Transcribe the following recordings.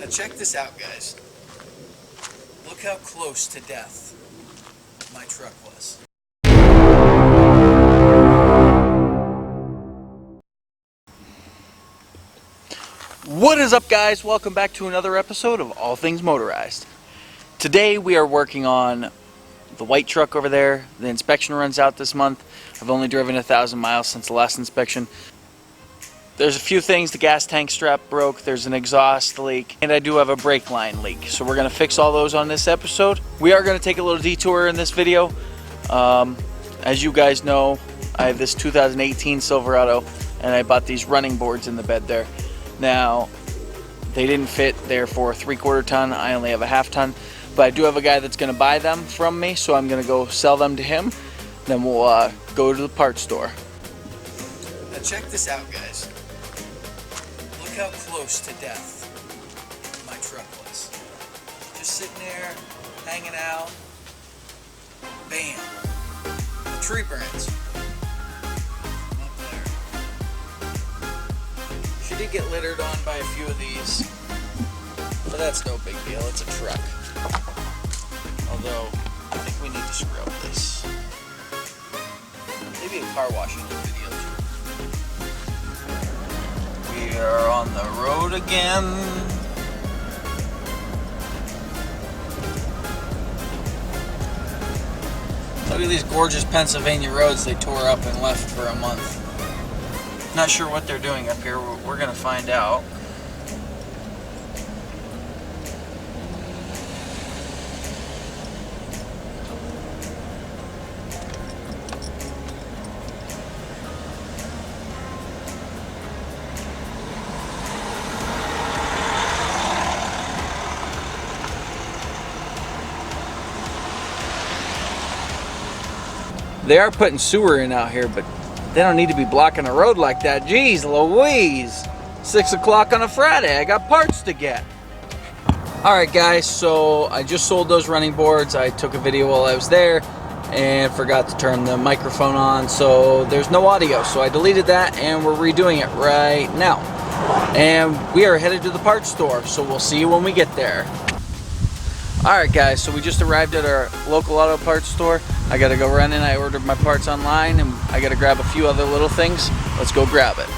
Now check this out, guys. Look how close to death my truck was. What is up, guys? Welcome back to another episode of All Things Motorized. Today we are working on the white truck over there. The inspection runs out this month. I've only driven 1,000 miles since the last inspection. There's a few things. The gas tank strap broke, there's an exhaust leak, and I do have a brake line leak. So we're going to fix all those on this episode. We are going to take a little detour in this video. As you guys know, I have this 2018 Silverado, and I bought these running boards in the bed there. Now, they didn't fit there for a 3/4 ton. I only have a 1/2 ton. But I do have a guy that's going to buy them from me, so I'm going to go sell them to him. Then we'll go to the parts store. Now check this out, guys. Look how close to death my truck was. Just sitting there, hanging out. Bam! The tree branch. Up there. She did get littered on by a few of these, but that's no big deal. It's a truck. Although, I think we need to scrub this. Maybe a car washing video too. We are on the road again. Look at these gorgeous Pennsylvania roads they tore up and left for a month. Not sure what they're doing up here. We're gonna find out. They are putting sewer in out here, but they don't need to be blocking the road like that. Jeez Louise, 6 o'clock on a Friday, I got parts to get. Alright guys, so I just sold those running boards. I took a video while I was there and forgot to turn the microphone on, so there's no audio. So I deleted that and we're redoing it right now. And we are headed to the parts store, so we'll see you when we get there. Alright guys, so we just arrived at our local auto parts store. I gotta go run in. I ordered my parts online and I gotta grab a few other little things. Let's go grab it.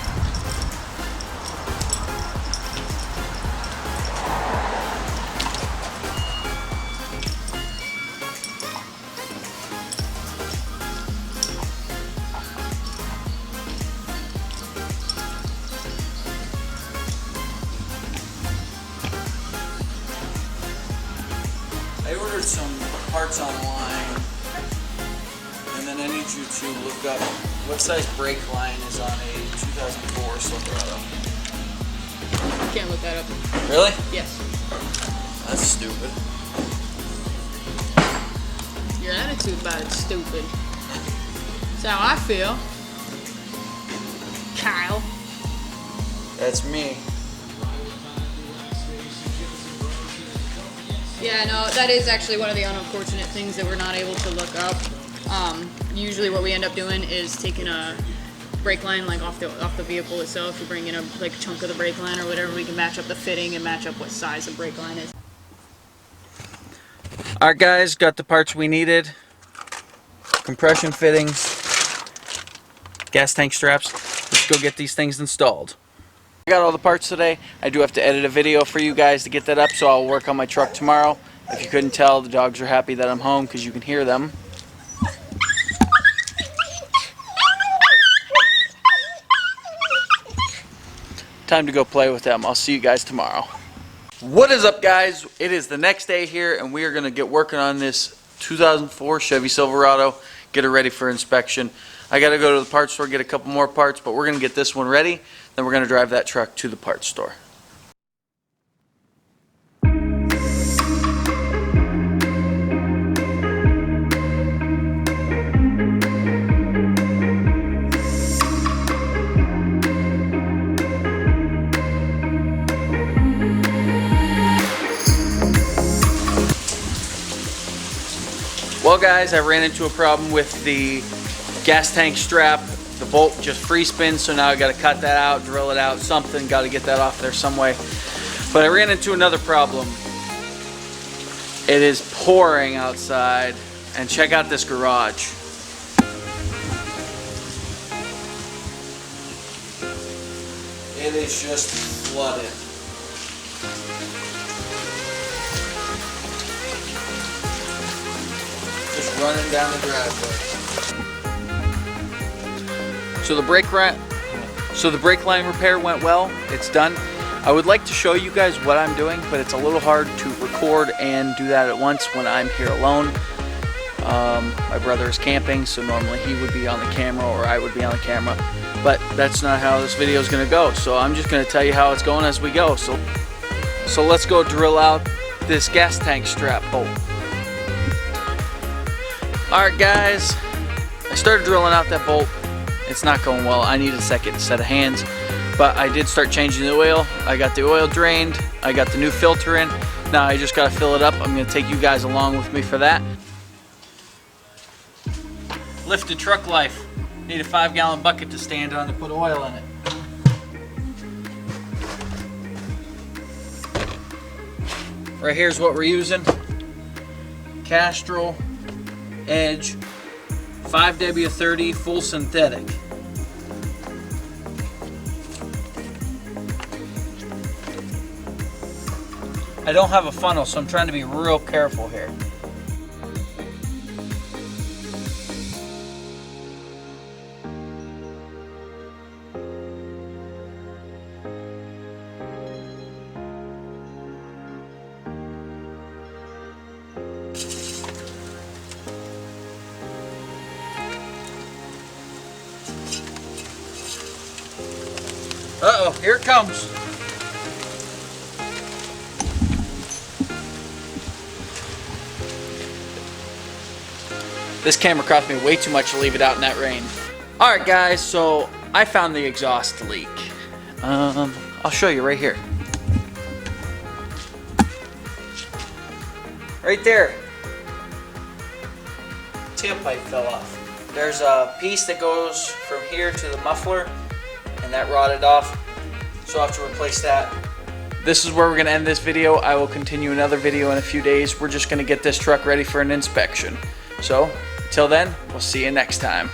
I ordered some parts online, and then I need you to look up what size brake line is on a 2004 Silverado. Can't look that up. Really? Yes. That's stupid. Your attitude about it's stupid. That's how I feel. Kyle. That's me. Yeah, no, that is actually one of the unfortunate things that we're not able to look up. Usually what we end up doing is taking a brake line like off the vehicle itself. We bring in a chunk of the brake line or whatever. We can match up the fitting and match up what size the brake line is. Alright guys, got the parts we needed. Compression fittings, gas tank straps. Let's go get these things installed. I got all the parts today. I do have to edit a video for you guys to get that up, so I'll work on my truck tomorrow. If you couldn't tell, the dogs are happy that I'm home because you can hear them. Time to go play with them. I'll see you guys tomorrow. What is up, guys? It is the next day here, and we are going to get working on this 2004 Chevy Silverado, get it ready for inspection. I got to go to the parts store, get a couple more parts, but we're going to get this one ready. Then we're going to drive that truck to the parts store. Well guys, I ran into a problem with the gas tank strap. The bolt just free spins, so now I got to cut that out, drill it out, something, got to get that off there some way. But I ran into another problem. It is pouring outside, and check out this garage. It is just flooded. Just running down the driveway. So the brake line repair went well. It's done. I would like to show you guys what I'm doing, but it's a little hard to record and do that at once when I'm here alone. My brother is camping, so normally he would be on the camera or I would be on the camera, but that's not how this video is going to go. So I'm just going to tell you how it's going as we go. So let's go drill out this gas tank strap bolt. Alright guys, I started drilling out that bolt. It's not going well. I need a second set of hands. But I did start changing the oil. I got the oil drained. I got the new filter in. Now I just got to fill it up. I'm going to take you guys along with me for that. Lifted truck life. Need a 5-gallon bucket to stand on to put oil in it. Right here's what we're using. Castrol Edge 5W30 full synthetic. I don't have a funnel, so I'm trying to be real careful here. Uh-oh, here it comes. This camera cost me way too much to leave it out in that rain. Alright guys, so I found the exhaust leak. I'll show you right here. Right there. Tailpipe fell off. There's a piece that goes from here to the muffler, and that rotted off, so I'll have to replace that. This is where we're going to end this video. I will continue another video in a few days. We're just going to get this truck ready for an inspection. So, until then, we'll see you next time.